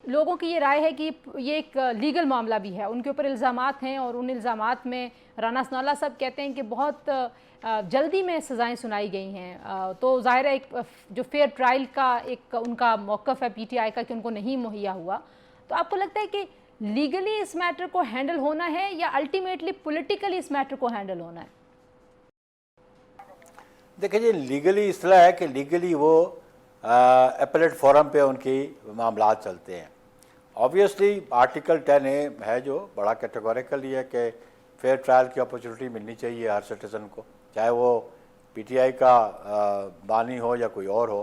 लोगों की ये राय है कि ये एक लीगल मामला भी है, उनके ऊपर इल्ज़ामात हैं और उन इल्ज़ामात में राना सनाउल्लाह साहब कहते हैं कि बहुत जल्दी में सज़ाएं सुनाई गई हैं। तो ज़ाहिर है एक जो फेयर ट्रायल का एक उनका मौक़िफ़ है पीटीआई का कि उनको नहीं मुहैया हुआ। तो आपको लगता है कि लीगली इस मैटर को हैंडल होना है या अल्टीमेटली पॉलिटिकली इस मैटर को हैंडल होना है? देखिए जी, लीगली इस तरह है कि लीगली वो एपेलेट फोरम पे उनकी मामला चलते हैं। ऑब्वियसली आर्टिकल 10A है जो बड़ा कैटेगोरिकली है कि फेयर ट्रायल की अपॉर्चुनिटी मिलनी चाहिए हर सिटीज़न को, चाहे वो पीटीआई का बानी हो या कोई और हो।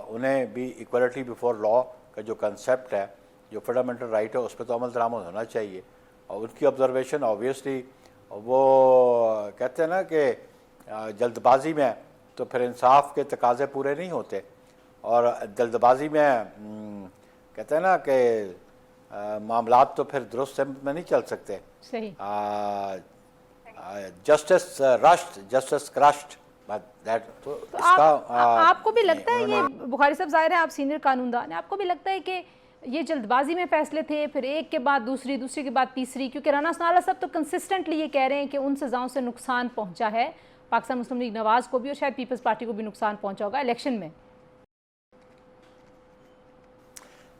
उन्हें भी इक्वलिटी बिफोर लॉ का जो कंसेप्ट है, जो फंडामेंटल राइट है, उस पर तो अमल दरामद होना चाहिए। और उनकी ऑब्जर्वेशन ऑब्वियसली वो कहते हैं ना कि जल्दबाजी में तो फिर इंसाफ के तकाजे पूरे नहीं होते, और जल्दबाजी में कहते हैं ना कि मामलात तो फिर दुरुस्त में नहीं चल सकते। सही। Justice rushed, justice crushed. तो आपको भी लगता है ये बुखारी साहब, ज़ाहिर है आप सीनियर कानूनदान हैं, आपको भी लगता है कि ये जल्दबाजी में फैसले थे, फिर एक के बाद दूसरी, दूसरी के बाद तीसरी? क्योंकि राना सनाउल्लाह साहब तो कंसिस्टेंटली ये कह रहे हैं कि उन सज़ाओं से नुकसान पहुंचा है पाकिस्तान मुस्लिम लीग नवाज़ को भी और शायद पीपल्स पार्टी को भी नुकसान पहुंचा होगा इलेक्शन में।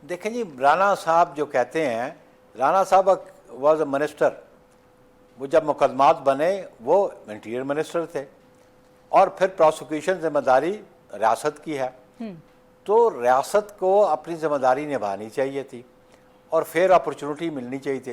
देखें जी, राना साहब जो कहते हैं, राना साहब वॉज अ मिनिस्टर। वो जब मुकदमात बने वो इंटीरियर मिनिस्टर थे, और फिर प्रोसिक्यूशन जिम्मेदारी रियासत की है, तो रियासत को अपनी जिम्मेदारी निभानी चाहिए थी और फेयर अपॉर्चुनिटी मिलनी चाहिए थी।